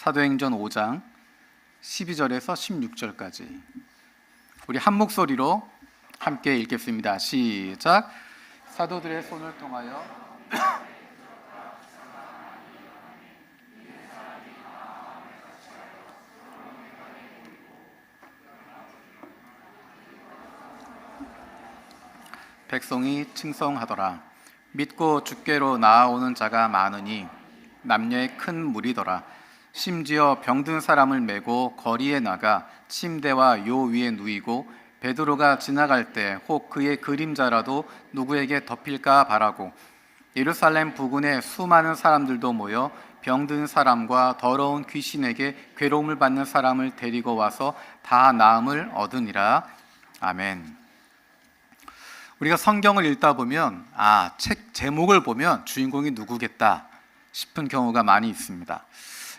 사도행전 5장 12절에서 16절까지 우리 한 목소리로 함께 읽겠습니다. 시작. 사도들의 손을 통하여 백성이 칭송하더라. 믿고 주께로 나아오는 자가 많으니 남녀의 큰 무리더라. 심지어 병든 사람을 메고 거리에 나가 침대와 요 위에 누이고 베드로가 지나갈 때 혹 그의 그림자라도 누구에게 덮일까 바라고 예루살렘 부근에 수많은 사람들도 모여 병든 사람과 더러운 귀신에게 괴로움을 받는 사람을 데리고 와서 다 나음을 얻으니라. 아멘. 우리가 성경을 읽다 보면 책 제목을 보면 주인공이 누구겠다 싶은 경우가 많이 있습니다.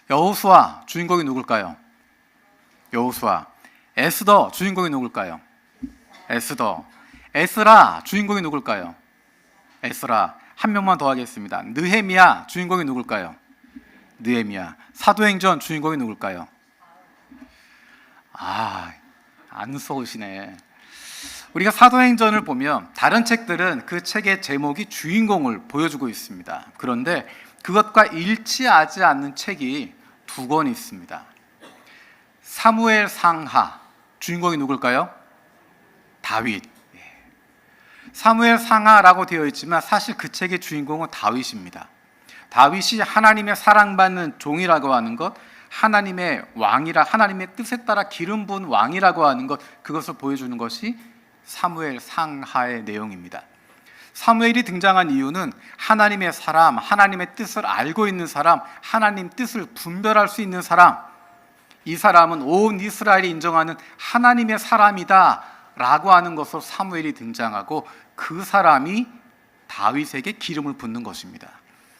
여호수아 주인공이 누굴까요? 여호수아. 에스더 주인공이 누굴까요? 에스더. 에스라 주인공이 누굴까요? 에스라. 한 명만 더 하겠습니다. 느헤미야 주인공이 누굴까요? 느헤미야. 사도행전 주인공이 누굴까요? 안 써오시네. 우리가 사도행전을 보면 다른 책들은 그 책의 제목이 주인공을 보여주고 있습니다. 그런데 그것과 일치하지 않는 책이 두 권 있습니다. 사무엘 상하 주인공이 누굴까요? 다윗. 사무엘 상하라고 되어 있지만 사실 그 책의 주인공은 다윗입니다. 다윗이 하나님의 사랑받는 종이라고 하는 것, 하나님의 왕이라 하나님의 뜻에 따라 기름 부은 왕이라고 하는 것, 그것을 보여주는 것이 사무엘 상하의 내용입니다. 사무엘이 등장한 이유는 하나님의 사람, 하나님의 뜻을 알고 있는 사람, 하나님 뜻을 분별할 수 있는 사람, 이 사람은 온 이스라엘이 인정하는 하나님의 사람이다 라고 하는 것으로 사무엘이 등장하고 그 사람이 다윗에게 기름을 붓는 것입니다.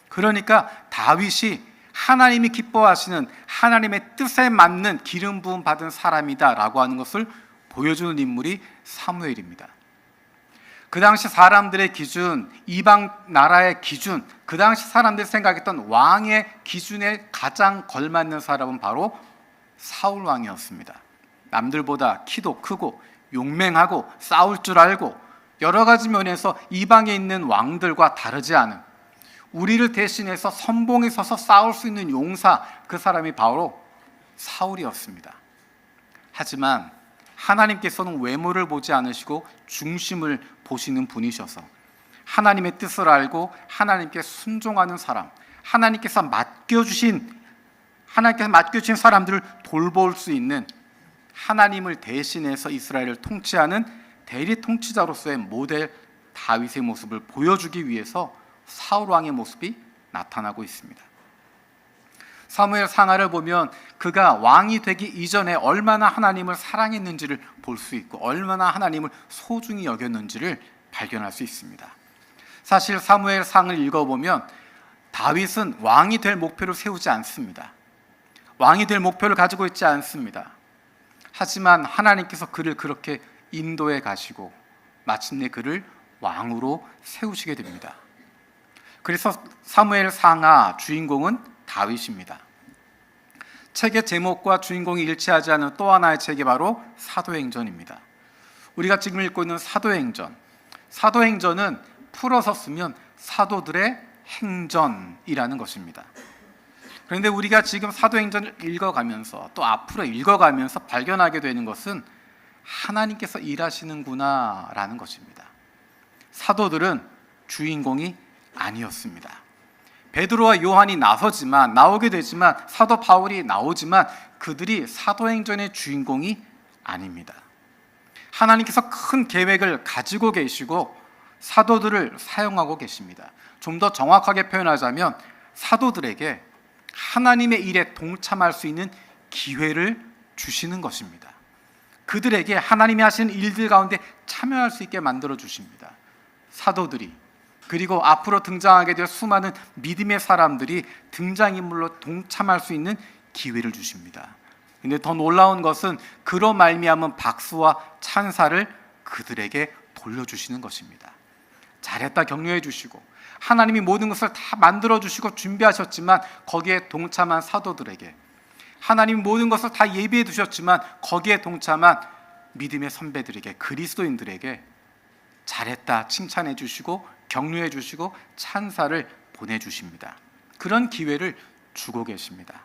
그러니까 다윗이 하나님이 기뻐하시는 하나님의 뜻에 맞는 기름 부음 받은 사람이다 라고 하는 것을 보여주는 인물이 사무엘입니다. 그 당시 사람들의 기준, 이방 나라의 기준, 그 당시 사람들이 생각했던 왕의 기준에 가장 걸맞는 사람은 바로 사울 왕이었습니다. 남들보다 키도 크고 용맹하고 싸울 줄 알고 여러 가지 면에서 이방에 있는 왕들과 다르지 않은, 우리를 대신해서 선봉에 서서 싸울 수 있는 용사, 그 사람이 바로 사울이었습니다. 하지만 하나님께서는 외모를 보지 않으시고 중심을 보시는 분이셔서 하나님의 뜻을 알고 하나님께 순종하는 사람, 하나님께서 맡겨주신 사람들을 돌볼 수 있는, 하나님을 대신해서 이스라엘을 통치하는 대리 통치자로서의 모델 다윗의 모습을 보여주기 위해서 사울 왕의 모습이 나타나고 있습니다. 사무엘 상하를 보면 그가 왕이 되기 이전에 얼마나 하나님을 사랑했는지를 볼 수 있고 얼마나 하나님을 소중히 여겼는지를 발견할 수 있습니다. 사실 사무엘 상을 읽어보면 다윗은 왕이 될 목표를 세우지 않습니다. 왕이 될 목표를 가지고 있지 않습니다. 하지만 하나님께서 그를 그렇게 인도해 가시고 마침내 그를 왕으로 세우시게 됩니다. 그래서 사무엘 상하 주인공은 다윗입니다. 책의 제목과 주인공이 일치하지 않은 또 하나의 책이 바로 사도행전입니다. 우리가 지금 읽고 있는 사도행전은 풀어서 쓰면 사도들의 행전이라는 것입니다. 그런데 우리가 지금 사도행전을 읽어가면서 또 앞으로 읽어가면서 발견하게 되는 것은 하나님께서 일하시는구나 라는 것입니다. 사도들은 주인공이 아니었습니다. 베드로와 요한이 나오게 되지만, 사도 바울이 나오지만 그들이 사도행전의 주인공이 아닙니다. 하나님께서 큰 계획을 가지고 계시고 사도들을 사용하고 계십니다. 좀 더 정확하게 표현하자면 사도들에게 하나님의 일에 동참할 수 있는 기회를 주시는 것입니다. 그들에게 하나님이 하시는 일들 가운데 참여할 수 있게 만들어 주십니다. 사도들이, 그리고 앞으로 등장하게 될 수많은 믿음의 사람들이 등장인물로 동참할 수 있는 기회를 주십니다. 근데 더 놀라운 것은 그로 말미암은 박수와 찬사를 그들에게 돌려주시는 것입니다. 잘했다 격려해 주시고 하나님이 모든 것을 다 만들어 주시고 준비하셨지만 거기에 동참한 사도들에게 하나님 모든 것을 다 예비해 두셨지만 거기에 동참한 믿음의 선배들에게, 그리스도인들에게 잘했다 칭찬해 주시고 격려해 주시고 찬사를 보내주십니다. 그런 기회를 주고 계십니다.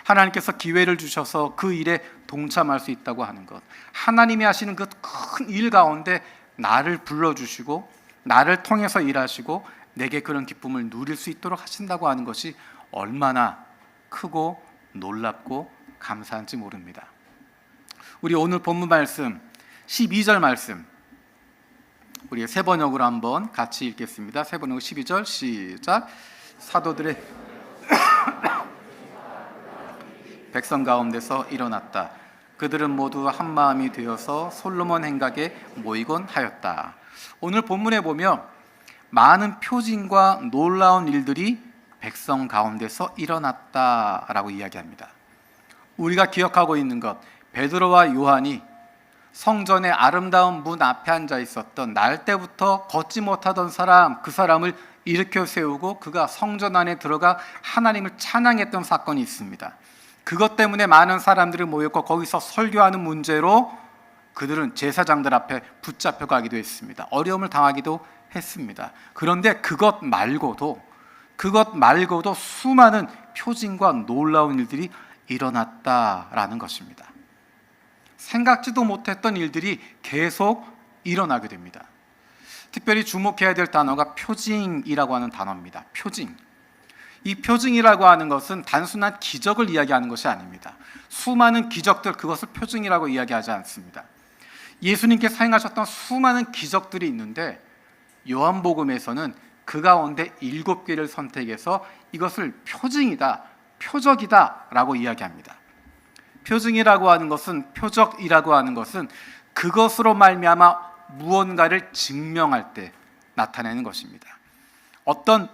하나님께서 기회를 주셔서 그 일에 동참할 수 있다고 하는 것, 하나님이 하시는 그 큰 일 가운데 나를 불러주시고 나를 통해서 일하시고 내게 그런 기쁨을 누릴 수 있도록 하신다고 하는 것이 얼마나 크고 놀랍고 감사한지 모릅니다. 우리 오늘 본문 말씀 12절 말씀 우리 세 번역으로 한번 같이 읽겠습니다. 세 번역 12절 시작. 사도들의 백성 가운데서 일어났다. 그들은 모두 한 마음이 되어서 솔로몬 행각에 모이곤 하였다. 오늘 본문에 보면 많은 표징과 놀라운 일들이 백성 가운데서 일어났다라고 이야기합니다. 우리가 기억하고 있는 것, 베드로와 요한이 성전의 아름다운 문 앞에 앉아 있었던 날 때부터 걷지 못하던 사람, 그 사람을 일으켜 세우고 그가 성전 안에 들어가 하나님을 찬양했던 사건이 있습니다. 그것 때문에 많은 사람들이 모였고 거기서 설교하는 문제로 그들은 제사장들 앞에 붙잡혀 가기도 했습니다. 어려움을 당하기도 했습니다. 그런데 그것 말고도 수많은 표징과 놀라운 일들이 일어났다라는 것입니다. 생각지도 못했던 일들이 계속 일어나게 됩니다. 특별히 주목해야 될 단어가 표징이라고 하는 단어입니다. 표징. 이 표징이라고 하는 것은 단순한 기적을 이야기하는 것이 아닙니다. 수많은 기적들, 그것을 표징이라고 이야기하지 않습니다. 예수님께서 행하셨던 수많은 기적들이 있는데 요한복음에서는 그 가운데 7개를 선택해서 이것을 표징이다, 표적이다 라고 이야기합니다. 표징이라고 하는 것은, 표적이라고 하는 것은 그것으로 말미암아 무언가를 증명할 때 나타내는 것입니다. 어떤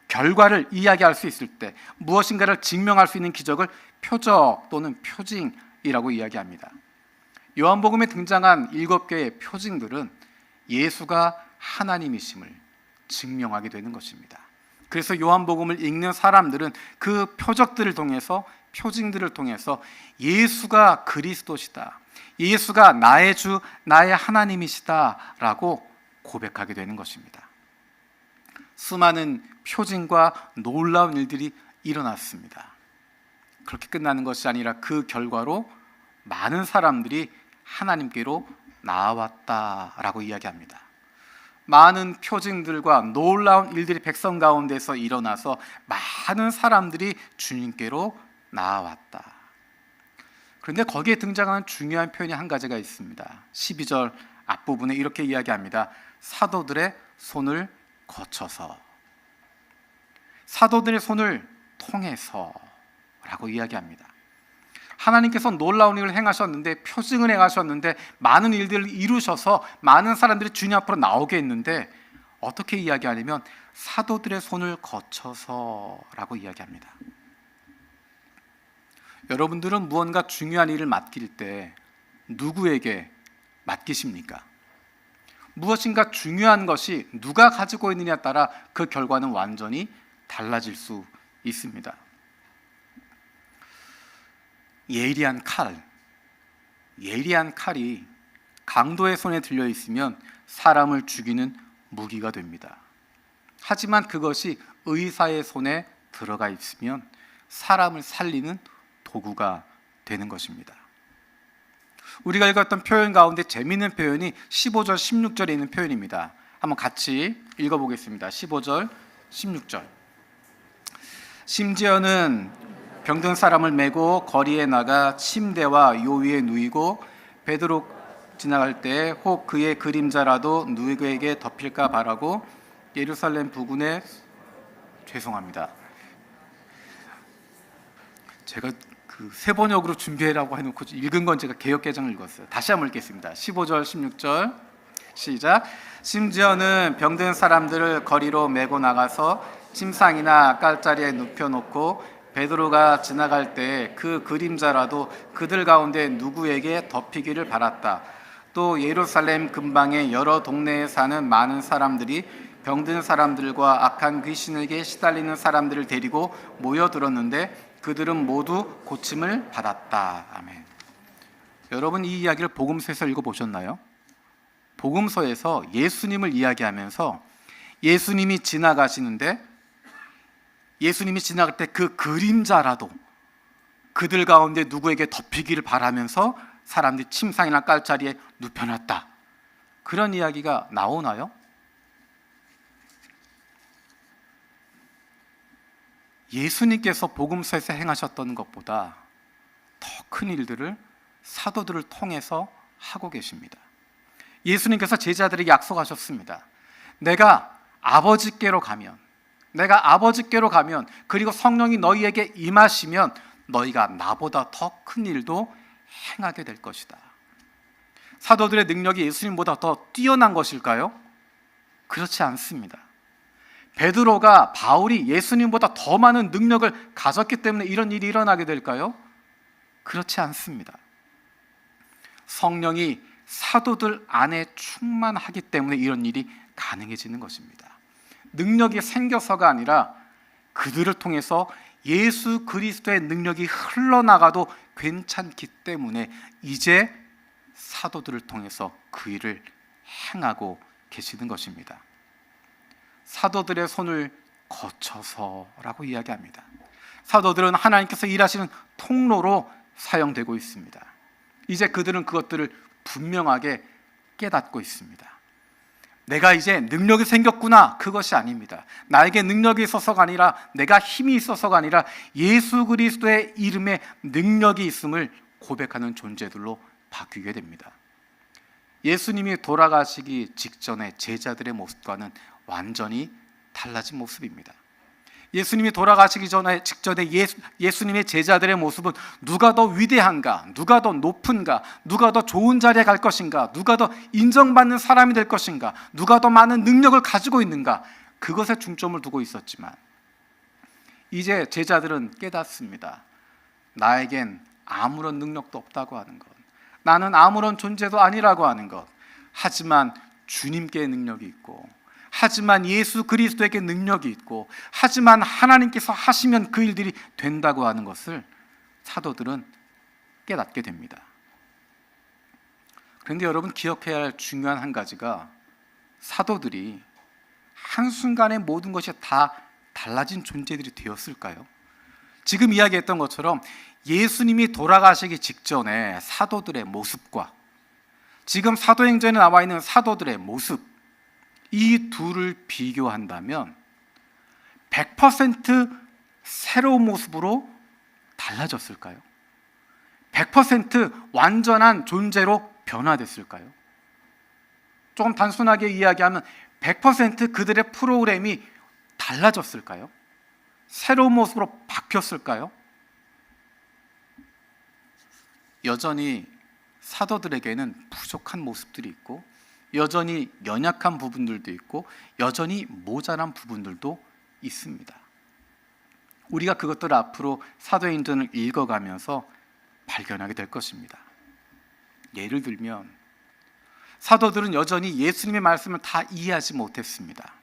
결과를 이야기할 수 있을 때 무엇인가를 증명할 수 있는 기적을 표적 또는 표징이라고 이야기합니다. 요한복음에 등장한 7개의 표징들은 예수가 하나님이심을 증명하게 되는 것입니다. 그래서 요한복음을 읽는 사람들은 그 표적들을 통해서, 표징들을 통해서 예수가 그리스도시다, 예수가 나의 주, 나의 하나님이시다 라고 고백하게 되는 것입니다. 수많은 표징과 놀라운 일들이 일어났습니다. 그렇게 끝나는 것이 아니라 그 결과로 많은 사람들이 하나님께로 나아왔다라고 이야기합니다. 많은 표징들과 놀라운 일들이 백성 가운데서 일어나서 많은 사람들이 주님께로 나아왔다. 그런데 거기에 등장하는 중요한 표현이 한 가지가 있습니다. 12절 앞부분에 이렇게 이야기합니다. 사도들의 손을 거쳐서, 사도들의 손을 통해서 라고 이야기합니다. 하나님께서 놀라운 일을 행하셨는데, 표징을 행하셨는데, 많은 일들을 이루셔서 많은 사람들이 주님 앞으로 나오게 했는데 어떻게 이야기하냐면 사도들의 손을 거쳐서 라고 이야기합니다. 여러분들은 무언가 중요한 일을 맡길 때 누구에게 맡기십니까? 무엇인가 중요한 것이 누가 가지고 있느냐에 따라 그 결과는 완전히 달라질 수 있습니다. 예리한 칼이 강도의 손에 들려 있으면 사람을 죽이는 무기가 됩니다. 하지만 그것이 의사의 손에 들어가 있으면 사람을 살리는 도구가 되는 것입니다. 우리가 읽었던 표현 가운데 재미있는 표현이 15절, 16절에 있는 표현입니다. 한번 같이 읽어보겠습니다. 15절, 16절. 심지어는 병든 사람을 메고 거리에 나가 침대와 요 위에 누이고 베드로 지나갈 때 혹 그의 그림자라도 누구에게 덮일까 바라고 예루살렘 부근에, 죄송합니다, 제가 그 세 번역으로 준비해라고 해놓고 읽은 건 제가 개역개정을 읽었어요. 다시 한번 읽겠습니다. 15절, 16절 시작. 심지어는 병든 사람들을 거리로 메고 나가서 침상이나 깔자리에 눕혀놓고 베드로가 지나갈 때 그 그림자라도 그들 가운데 누구에게 덮이기를 바랐다. 또 예루살렘 근방의 여러 동네에 사는 많은 사람들이 병든 사람들과 악한 귀신에게 시달리는 사람들을 데리고 모여들었는데 그들은 모두 고침을 받았다. 아멘. 여러분, 이 이야기를 복음서에서 읽어보셨나요? 복음서에서 예수님을 이야기하면서 예수님이 지나가시는데, 예수님이 지나갈 때 그 그림자라도 그들 가운데 누구에게 덮이기를 바라면서 사람들이 침상이나 깔자리에 눕혀놨다. 그런 이야기가 나오나요? 예수님께서 복음서에서 행하셨던 것보다 더 큰 일들을 사도들을 통해서 하고 계십니다. 예수님께서 제자들에게 약속하셨습니다. 내가 아버지께로 가면, 그리고 성령이 너희에게 임하시면 너희가 나보다 더 큰 일도 행하게 될 것이다. 사도들의 능력이 예수님보다 더 뛰어난 것일까요? 그렇지 않습니다. 베드로가 바울이 예수님보다 더 많은 능력을 가졌기 때문에 이런 일이 일어나게 될까요? 그렇지 않습니다. 성령이 사도들 안에 충만하기 때문에 이런 일이 가능해지는 것입니다. 능력이 생겨서가 아니라 그들을 통해서 예수 그리스도의 능력이 흘러나가도 괜찮기 때문에 이제 사도들을 통해서 그 일을 행하고 계시는 것입니다. 사도들의 손을 거쳐서라고 이야기합니다. 사도들은 하나님께서 일하시는 통로로 사용되고 있습니다. 이제 그들은 그것들을 분명하게 깨닫고 있습니다. 내가 이제 능력이 생겼구나, 그것이 아닙니다. 나에게 능력이 있어서가 아니라, 내가 힘이 있어서가 아니라 예수 그리스도의 이름에 능력이 있음을 고백하는 존재들로 바뀌게 됩니다. 예수님이 돌아가시기 직전에 제자들의 모습과는 완전히 달라진 모습입니다. 예수님이 돌아가시기 직전에 예수님의 제자들의 모습은 누가 더 위대한가, 누가 더 높은가, 누가 더 좋은 자리에 갈 것인가, 누가 더 인정받는 사람이 될 것인가, 누가 더 많은 능력을 가지고 있는가, 그것에 중점을 두고 있었지만 이제 제자들은 깨닫습니다. 나에겐 아무런 능력도 없다고 하는 것, 나는 아무런 존재도 아니라고 하는 것, 하지만 주님께 능력이 있고, 하지만 예수 그리스도에게 능력이 있고, 하지만 하나님께서 하시면 그 일들이 된다고 하는 것을 사도들은 깨닫게 됩니다. 그런데 여러분, 기억해야 할 중요한 한 가지가, 사도들이 한순간에 모든 것이 다 달라진 존재들이 되었을까요? 지금 이야기했던 것처럼 예수님이 돌아가시기 직전에 사도들의 모습과 지금 사도행전에 나와 있는 사도들의 모습, 이 둘을 비교한다면 100% 새로운 모습으로 달라졌을까요? 100% 완전한 존재로 변화됐을까요? 조금 단순하게 이야기하면 100% 그들의 프로그램이 달라졌을까요? 새로운 모습으로 바뀌었을까요? 여전히 사도들에게는 부족한 모습들이 있고, 여전히 연약한 부분들도 있고, 여전히 모자란 부분들도 있습니다. 우리가 그것들을 앞으로 사도행전을 읽어가면서 발견하게 될 것입니다. 예를 들면, 사도들은 여전히 예수님의 말씀을 다 이해하지 못했습니다.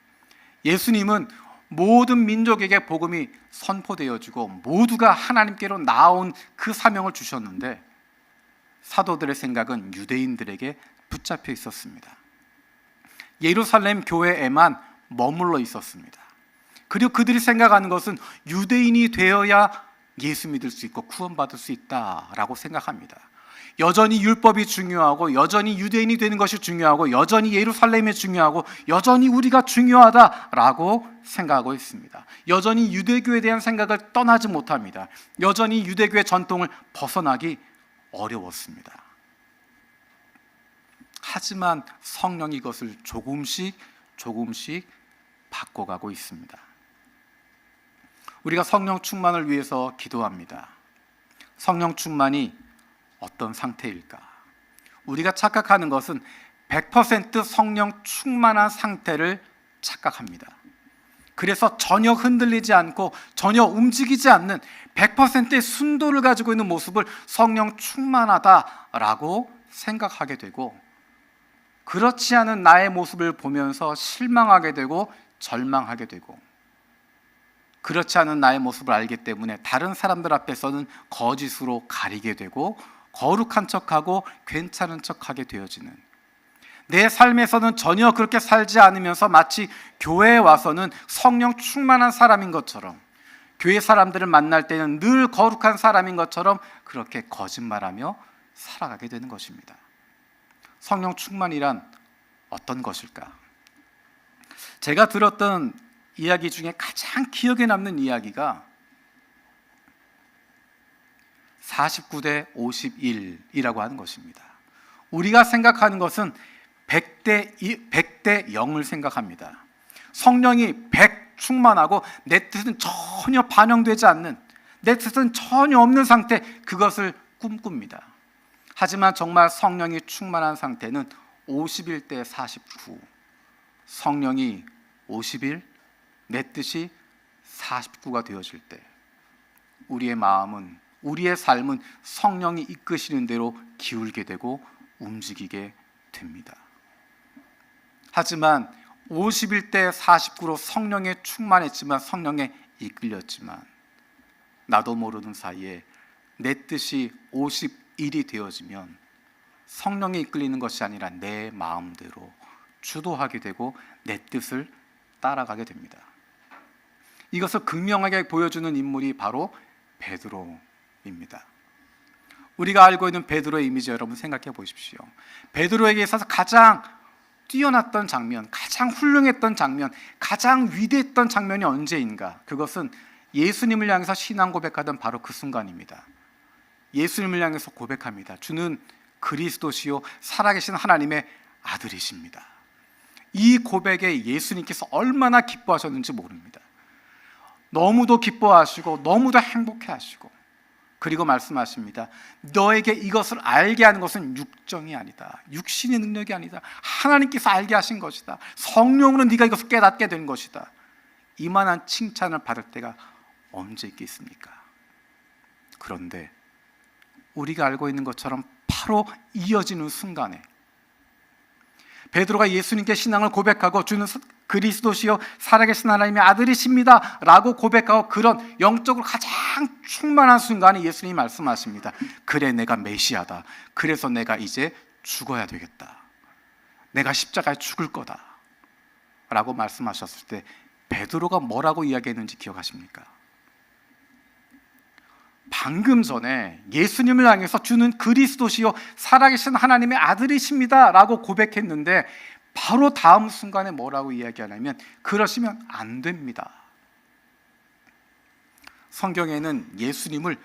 예수님은 모든 민족에게 복음이 선포되어지고 모두가 하나님께로 나온 그 사명을 주셨는데, 사도들의 생각은 유대인들에게 붙잡혀 있었습니다. 예루살렘 교회에만 머물러 있었습니다. 그리고 그들이 생각하는 것은 유대인이 되어야 예수 믿을 수 있고 구원받을 수 있다라고 생각합니다. 여전히 율법이 중요하고, 여전히 유대인이 되는 것이 중요하고, 여전히 예루살렘이 중요하고, 여전히 우리가 중요하다라고 생각하고 있습니다. 여전히 유대교에 대한 생각을 떠나지 못합니다. 여전히 유대교의 전통을 벗어나기 어려웠습니다. 하지만 성령이 이것을 조금씩 바꿔가고 있습니다. 우리가 성령 충만을 위해서 기도합니다. 성령 충만이 어떤 상태일까? 우리가 착각하는 것은 100% 성령 충만한 상태를 착각합니다. 그래서 전혀 흔들리지 않고 전혀 움직이지 않는 100%의 순도를 가지고 있는 모습을 성령 충만하다라고 생각하게 되고, 그렇지 않은 나의 모습을 보면서 실망하게 되고 절망하게 되고, 그렇지 않은 나의 모습을 알기 때문에 다른 사람들 앞에서는 거짓으로 가리게 되고 거룩한 척하고 괜찮은 척하게 되어지는, 내 삶에서는 전혀 그렇게 살지 않으면서 마치 교회에 와서는 성령 충만한 사람인 것처럼, 교회 사람들을 만날 때는 늘 거룩한 사람인 것처럼 그렇게 거짓말하며 살아가게 되는 것입니다. 성령 충만이란 어떤 것일까? 제가 들었던 이야기 중에 가장 기억에 남는 이야기가 49대 51이라고 하는 것입니다. 우리가 생각하는 것은 100대 0을 생각합니다. 성령이 100 충만하고 내 뜻은 전혀 반영되지 않는, 내 뜻은 전혀 없는 상태, 그것을 꿈꿉니다. 하지만 정말 성령이 충만한 상태는 51대 49, 성령이 51, 내 뜻이 49가 되어질 때 우리의 마음은, 우리의 삶은 성령이 이끄시는 대로 기울게 되고 움직이게 됩니다. 하지만 51대 49로 성령에 충만했지만, 성령에 이끌렸지만, 나도 모르는 사이에 내 뜻이 51이 되어지면 성령에 이끌리는 것이 아니라 내 마음대로 주도하게 되고 내 뜻을 따라가게 됩니다. 이것을 극명하게 보여주는 인물이 바로 베드로입니다. 우리가 알고 있는 베드로의 이미지, 여러분 생각해 보십시오. 베드로에게 있어서 가장 뛰어났던 장면, 가장 훌륭했던 장면, 가장 위대했던 장면이 언제인가? 그것은 예수님을 향해서 신앙 고백하던 바로 그 순간입니다. 예수님을 향해서 고백합니다. 주는 그리스도시요 살아계신 하나님의 아들이십니다. 이 고백에 예수님께서 얼마나 기뻐하셨는지 모릅니다. 너무도 기뻐하시고 너무도 행복해하시고, 그리고 말씀하십니다. 너에게 이것을 알게 하는 것은 육정이 아니다, 육신의 능력이 아니다, 하나님께서 알게 하신 것이다. 성령으로 네가 이것을 깨닫게 된 것이다. 이만한 칭찬을 받을 때가 언제 있겠습니까? 그런데 우리가 알고 있는 것처럼 바로 이어지는 순간에 베드로가 예수님께 신앙을 고백하고 주는 그리스도시요 살아계신 하나님의 아들이십니다 라고 고백하고 그런 영적으로 가장 충만한 순간에 예수님이 말씀하십니다. 그래, 내가 메시아다. 그래서 내가 이제 죽어야 되겠다. 내가 십자가에 죽을 거다 라고 말씀하셨을 때 베드로가 뭐라고 이야기했는지 기억하십니까? 방금 전에 예수님을 향해서 주는 그리스도시요 살아계신 하나님의 아들이십니다 라고 고백했는데 바로 다음 순간에 뭐라고 이야기하냐면 그러시면 안 됩니다. 성경에는 예수님을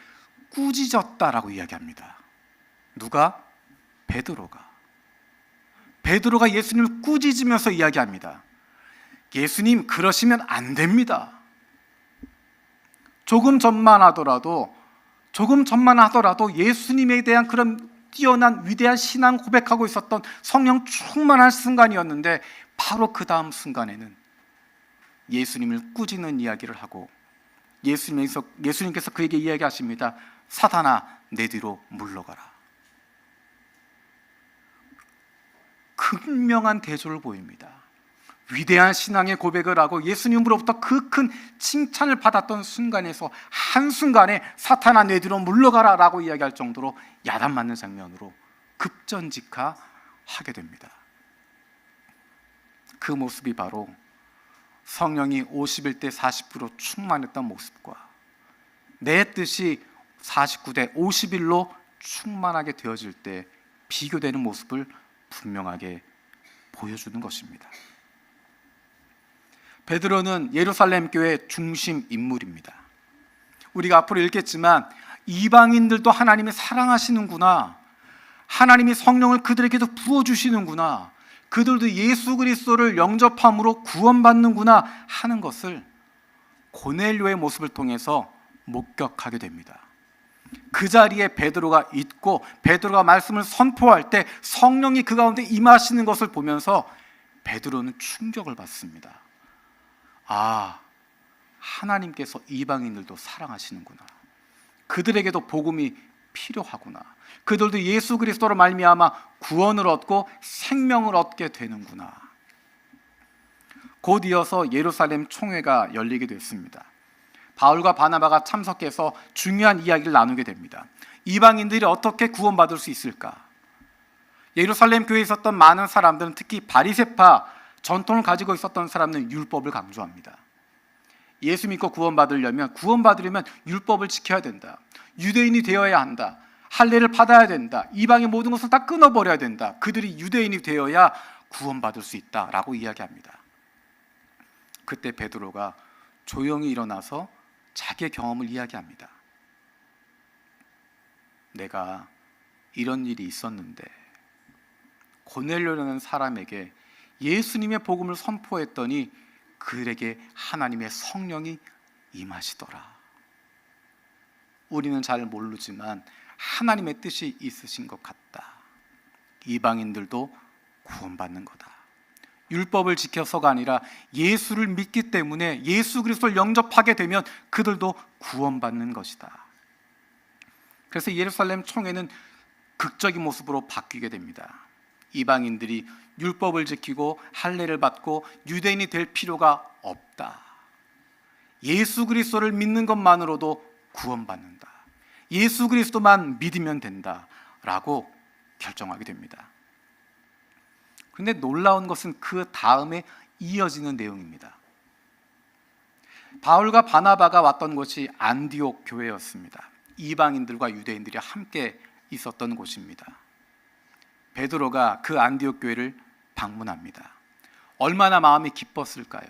꾸짖었다라고 이야기합니다. 누가? 베드로가 예수님을 꾸짖으면서 이야기합니다. 예수님, 그러시면 안 됩니다. 조금 전만 하더라도 예수님에 대한 그런 뛰어난 위대한 신앙 고백하고 있었던 성령 충만한 순간이었는데 바로 그 다음 순간에는 예수님을 꾸짖는 이야기를 하고 예수님께서 그에게 이야기하십니다. 사탄아, 내 뒤로 물러가라. 극명한 대조를 보입니다. 위대한 신앙의 고백을 하고 예수님으로부터 그 큰 칭찬을 받았던 순간에서 한순간에 사탄아, 내 뒤로 물러가라 라고 이야기할 정도로 야단 맞는 장면으로 급전직하하게 됩니다. 그 모습이 바로 성령이 51대 49로 충만했던 모습과 내 뜻이 49대 51로 충만하게 되어질 때 비교되는 모습을 분명하게 보여주는 것입니다. 베드로는 예루살렘 교회의 중심 인물입니다. 우리가 앞으로 읽겠지만 이방인들도 하나님이 사랑하시는구나, 하나님이 성령을 그들에게도 부어주시는구나, 그들도 예수 그리스도를 영접함으로 구원받는구나 하는 것을 고넬료의 모습을 통해서 목격하게 됩니다. 그 자리에 베드로가 있고 베드로가 말씀을 선포할 때 성령이 그 가운데 임하시는 것을 보면서 베드로는 충격을 받습니다. 아, 하나님께서 이방인들도 사랑하시는구나, 그들에게도 복음이 필요하구나, 그들도 예수 그리스도로 말미암아 구원을 얻고 생명을 얻게 되는구나. 곧 이어서 예루살렘 총회가 열리게 됐습니다. 바울과 바나바가 참석해서 중요한 이야기를 나누게 됩니다. 이방인들이 어떻게 구원받을 수 있을까? 예루살렘 교회에 있었던 많은 사람들은, 특히 바리새파 전통을 가지고 있었던 사람들은 율법을 강조합니다. 예수 믿고 구원받으려면 율법을 지켜야 된다. 유대인이 되어야 한다. 할례를 받아야 된다. 이방의 모든 것을 다 끊어버려야 된다. 그들이 유대인이 되어야 구원받을 수 있다라고 이야기합니다. 그때 베드로가 조용히 일어나서 자기의 경험을 이야기합니다. 내가 이런 일이 있었는데 고넬료라는 사람에게 예수님의 복음을 선포했더니 그들에게 하나님의 성령이 임하시더라. 우리는 잘 모르지만 하나님의 뜻이 있으신 것 같다. 이방인들도 구원받는 거다. 율법을 지켜서가 아니라 예수를 믿기 때문에 예수 그리스도를 영접하게 되면 그들도 구원받는 것이다. 그래서 예루살렘 총회는 극적인 모습으로 바뀌게 됩니다. 이방인들이 율법을 지키고 할례를 받고 유대인이 될 필요가 없다. 예수 그리스도를 믿는 것만으로도 구원받는다. 예수 그리스도만 믿으면 된다라고 결정하게 됩니다. 그런데 놀라운 것은 그 다음에 이어지는 내용입니다. 바울과 바나바가 왔던 곳이 안디옥 교회였습니다. 이방인들과 유대인들이 함께 있었던 곳입니다. 베드로가 그 안디옥 교회를 방문합니다. 얼마나 마음이 기뻤을까요?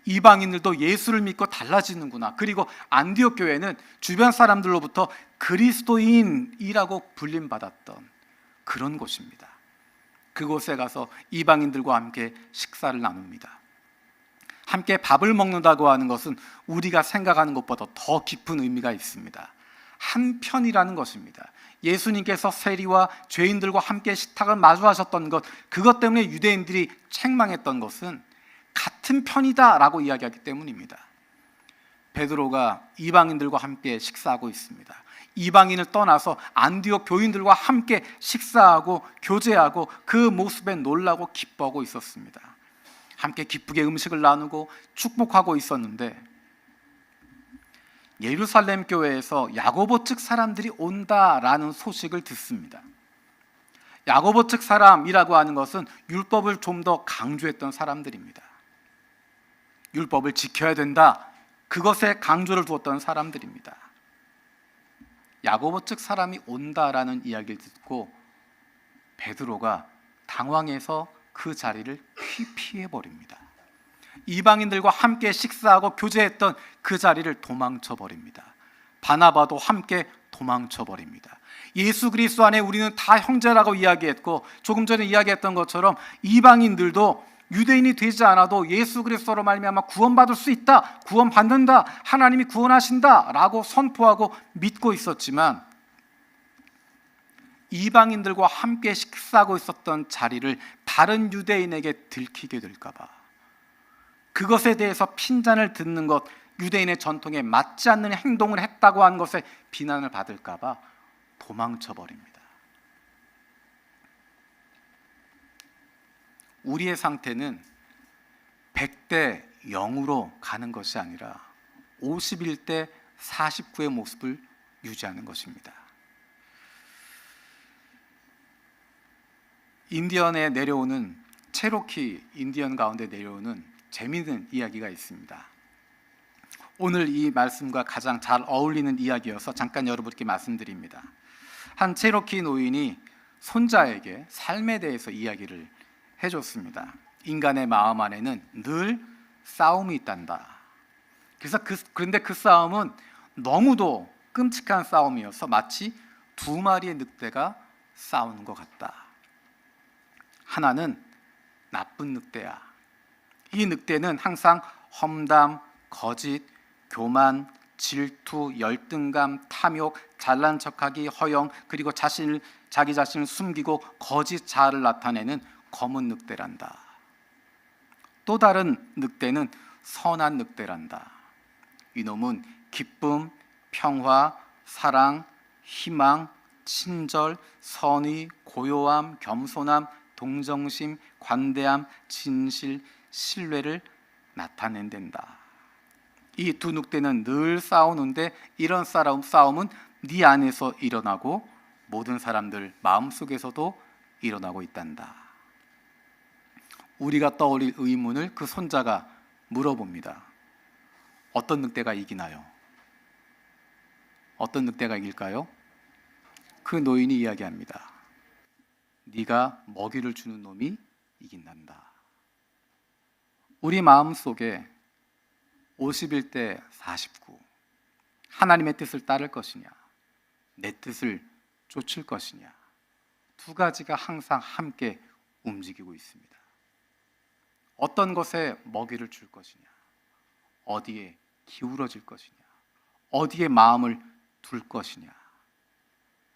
이방인들도 예수를 믿고 달라지는구나. 그리고 안디옥 교회는 주변 사람들로부터 그리스도인이라고 불림받았던 그런 곳입니다. 그곳에 가서 이방인들과 함께 식사를 나눕니다. 함께 밥을 먹는다고 하는 것은 우리가 생각하는 것보다 더 깊은 의미가 있습니다. 한편이라는 것입니다. 예수님께서 세리와 죄인들과 함께 식탁을 마주하셨던 것, 그것 때문에 유대인들이 책망했던 것은 같은 편이다라고 이야기하기 때문입니다. 베드로가 이방인들과 함께 식사하고 있습니다. 이방인을 떠나서 안디옥 교인들과 함께 식사하고 교제하고 그 모습에 놀라고 기뻐하고 있었습니다. 함께 기쁘게 음식을 나누고 축복하고 있었는데 예루살렘 교회에서 야고보 측 사람들이 온다라는 소식을 듣습니다. 야고보 측 사람이라고 하는 것은 율법을 좀 더 강조했던 사람들입니다. 율법을 지켜야 된다, 그것에 강조를 두었던 사람들입니다. 야고보 측 사람이 온다라는 이야기를 듣고 베드로가 당황해서 그 자리를 피해버립니다. 이방인들과 함께 식사하고 교제했던 그 자리를 도망쳐버립니다. 바나바도 함께 도망쳐버립니다. 예수 그리스도 안에 우리는 다 형제라고 이야기했고, 조금 전에 이야기했던 것처럼 이방인들도 유대인이 되지 않아도 예수 그리스도로 말미암아 구원받을 수 있다, 구원받는다, 하나님이 구원하신다 라고 선포하고 믿고 있었지만, 이방인들과 함께 식사하고 있었던 자리를 다른 유대인에게 들키게 될까 봐, 그것에 대해서 핀잔을 듣는 것, 유대인의 전통에 맞지 않는 행동을 했다고 한 것에 비난을 받을까 봐 도망쳐버립니다. 우리의 상태는 100대 0으로 가는 것이 아니라 51대 49의 모습을 유지하는 것입니다. 인디언에 내려오는, 체로키 인디언 가운데 내려오는 재미있는 이야기가 있습니다. 오늘 이 말씀과 가장 잘 어울리는 이야기여서 잠깐 여러분께 말씀드립니다. 한 체로키 노인이 손자에게 삶에 대해서 이야기를 해줬습니다. 인간의 마음 안에는 늘 싸움이 있단다. 그런데 그 싸움은 너무도 끔찍한 싸움이어서 마치 두 마리의 늑대가 싸우는 것 같다. 하나는 나쁜 늑대야. 이 늑대는 항상 험담, 거짓, 교만, 질투, 열등감, 탐욕, 잘난 척하기, 허영, 그리고 자기 자신을 숨기고 거짓 자아를 나타내는 검은 늑대란다. 또 다른 늑대는 선한 늑대란다. 이놈은 기쁨, 평화, 사랑, 희망, 친절, 선의, 고요함, 겸손함, 동정심, 관대함, 진실, 신뢰를 나타낸단다. 이 두 늑대는 늘 싸우는데 이런 싸움은 네 안에서 일어나고 모든 사람들 마음속에서도 일어나고 있단다. 우리가 떠올릴 의문을 그 손자가 물어봅니다. 어떤 늑대가 이기나요? 어떤 늑대가 이길까요? 그 노인이 이야기합니다. 네가 먹이를 주는 놈이 이긴단다. 우리 마음속에 51대 49 하나님의 뜻을 따를 것이냐, 내 뜻을 쫓을 것이냐, 두 가지가 항상 함께 움직이고 있습니다. 어떤 것에 먹이를 줄 것이냐, 어디에 기울어질 것이냐, 어디에 마음을 둘 것이냐,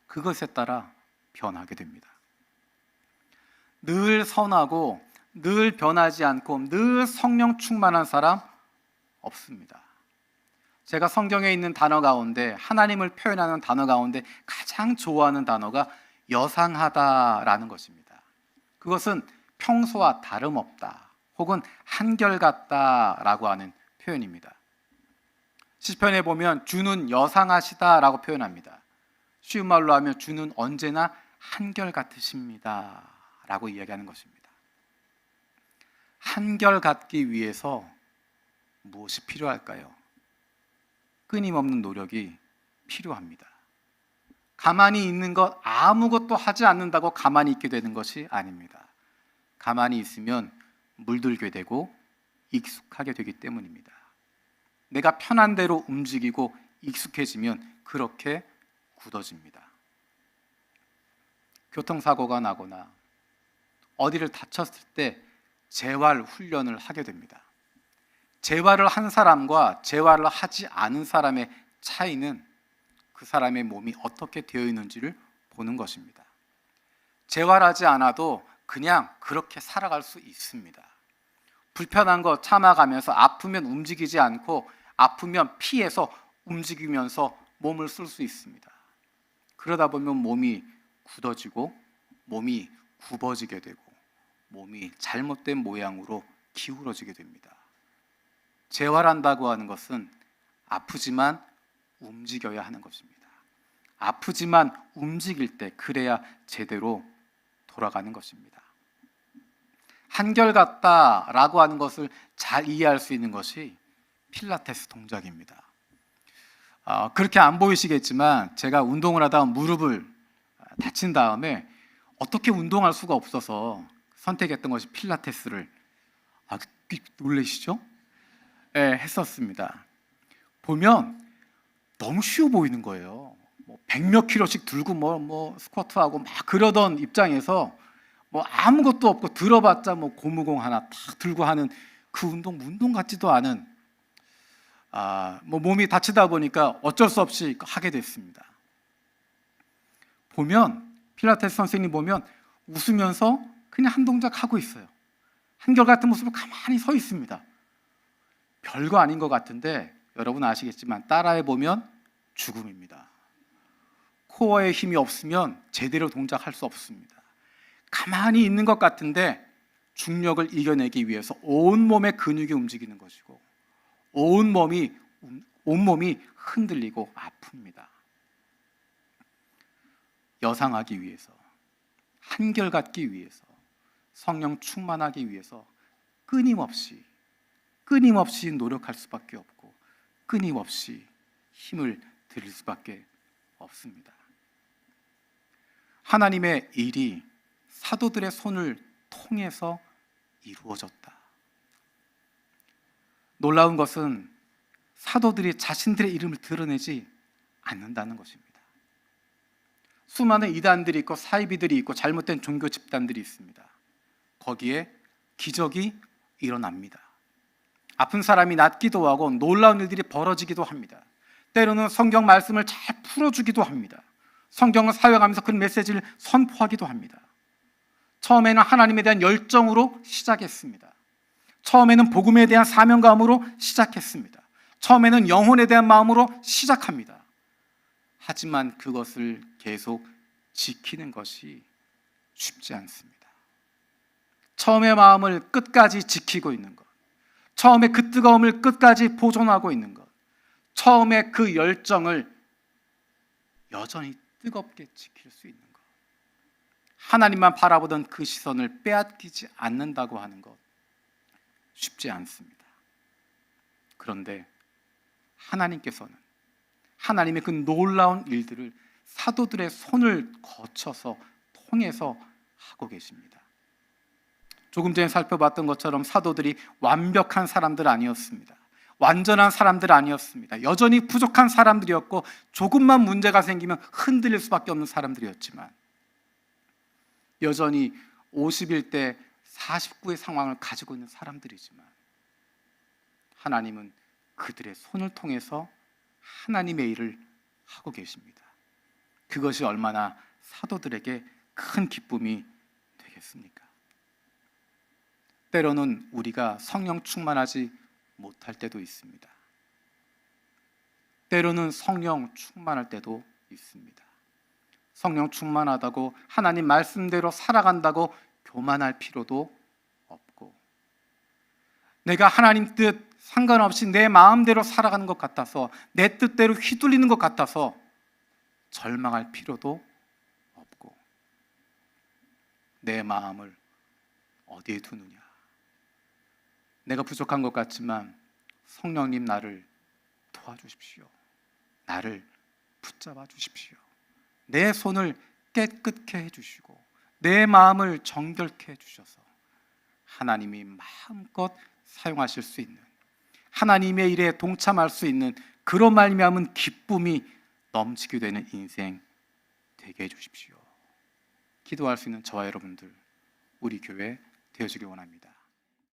그것에 따라 변하게 됩니다. 늘 선하고 늘 변하지 않고 늘 성령 충만한 사람 없습니다. 제가 성경에 있는 단어 가운데, 하나님을 표현하는 단어 가운데 가장 좋아하는 단어가 여상하다라는 것입니다. 그것은 평소와 다름없다 혹은 한결같다라고 하는 표현입니다. 시편에 보면 주는 여상하시다라고 표현합니다. 쉬운 말로 하면 주는 언제나 한결같으십니다 라고 이야기하는 것입니다. 한결같기 위해서 무엇이 필요할까요? 끊임없는 노력이 필요합니다. 가만히 있는 것, 아무것도 하지 않는다고 가만히 있게 되는 것이 아닙니다. 가만히 있으면 물들게 되고 익숙하게 되기 때문입니다. 내가 편한 대로 움직이고 익숙해지면 그렇게 굳어집니다. 교통사고가 나거나 어디를 다쳤을 때 재활 훈련을 하게 됩니다. 재활을 한 사람과 재활을 하지 않은 사람의 차이는 그 사람의 몸이 어떻게 되어 있는지를 보는 것입니다. 재활하지 않아도 그냥 그렇게 살아갈 수 있습니다. 불편한 거 참아가면서 아프면 움직이지 않고 아프면 피해서 움직이면서 몸을 쓸 수 있습니다. 그러다 보면 몸이 굳어지고 몸이 굽어지게 되고 몸이 잘못된 모양으로 기울어지게 됩니다. 재활한다고 하는 것은 아프지만 움직여야 하는 것입니다. 아프지만 움직일 때 그래야 제대로 돌아가는 것입니다. 한결같다라고 하는 것을 잘 이해할 수 있는 것이 필라테스 동작입니다. 그렇게 안 보이시겠지만 제가 운동을 하다가 무릎을 다친 다음에 어떻게 운동할 수가 없어서 선택했던 것이 필라테스를, 놀라시죠? 네, 했었습니다. 보면 너무 쉬워 보이는 거예요. 100몇 킬로씩 들고 스쿼트하고 막 그러던 입장에서 아무것도 없고 들어봤자 고무공 하나 탁 들고 하는 그 운동 같지도 않은, 몸이 다치다 보니까 어쩔 수 없이 하게 됐습니다. 보면 필라테스 선생님 보면 웃으면서 그냥 한 동작 하고 있어요. 한결같은 모습으로 가만히 서 있습니다. 별거 아닌 것 같은데 여러분 아시겠지만 따라해 보면 죽음입니다. 코어에 힘이 없으면 제대로 동작할 수 없습니다. 가만히 있는 것 같은데 중력을 이겨내기 위해서 온몸의 근육이 움직이는 것이고 온몸이 흔들리고 아픕니다. 여상하기 위해서, 한결같기 위해서, 성령 충만하기 위해서 끊임없이 노력할 수밖에 없고 끊임없이 힘을 들일 수밖에 없습니다. 하나님의 일이 사도들의 손을 통해서 이루어졌다. 놀라운 것은 사도들이 자신들의 이름을 드러내지 않는다는 것입니다. 수많은 이단들이 있고 사이비들이 있고 잘못된 종교 집단들이 있습니다. 거기에 기적이 일어납니다. 아픈 사람이 낫기도 하고 놀라운 일들이 벌어지기도 합니다. 때로는 성경 말씀을 잘 풀어주기도 합니다. 성경을 사용하면서 그 메시지를 선포하기도 합니다. 처음에는 하나님에 대한 열정으로 시작했습니다. 처음에는 복음에 대한 사명감으로 시작했습니다. 처음에는 영혼에 대한 마음으로 시작합니다. 하지만 그것을 계속 지키는 것이 쉽지 않습니다. 처음의 마음을 끝까지 지키고 있는 것, 처음에 그 뜨거움을 끝까지 보존하고 있는 것, 처음에 그 열정을 여전히 뜨겁게 지킬 수 있는 것, 하나님만 바라보던 그 시선을 빼앗기지 않는다고 하는 것, 쉽지 않습니다. 그런데 하나님께서는 하나님의 그 놀라운 일들을 사도들의 손을 거쳐서 통해서 하고 계십니다. 조금 전에 살펴봤던 것처럼 사도들이 완벽한 사람들 아니었습니다. 완전한 사람들 아니었습니다. 여전히 부족한 사람들이었고 조금만 문제가 생기면 흔들릴 수밖에 없는 사람들이었지만 여전히 51대 49의 상황을 가지고 있는 사람들이지만 하나님은 그들의 손을 통해서 하나님의 일을 하고 계십니다. 그것이 얼마나 사도들에게 큰 기쁨이 되겠습니까? 때로는 우리가 성령 충만하지 못할 때도 있습니다. 때로는 성령 충만할 때도 있습니다. 성령 충만하다고 하나님 말씀대로 살아간다고 교만할 필요도 없고, 내가 하나님 뜻 상관없이 내 마음대로 살아가는 것 같아서, 내 뜻대로 휘둘리는 것 같아서 절망할 필요도 없고, 내 마음을 어디에 두느냐. 내가 부족한 것 같지만 성령님 나를 도와주십시오. 나를 붙잡아 주십시오. 내 손을 깨끗게 해주시고 내 마음을 정결케 해주셔서 하나님이 마음껏 사용하실 수 있는, 하나님의 일에 동참할 수 있는 그런 말미암은 기쁨이 넘치게 되는 인생 되게 해주십시오. 기도할 수 있는 저와 여러분들, 우리 교회 되어주길 원합니다.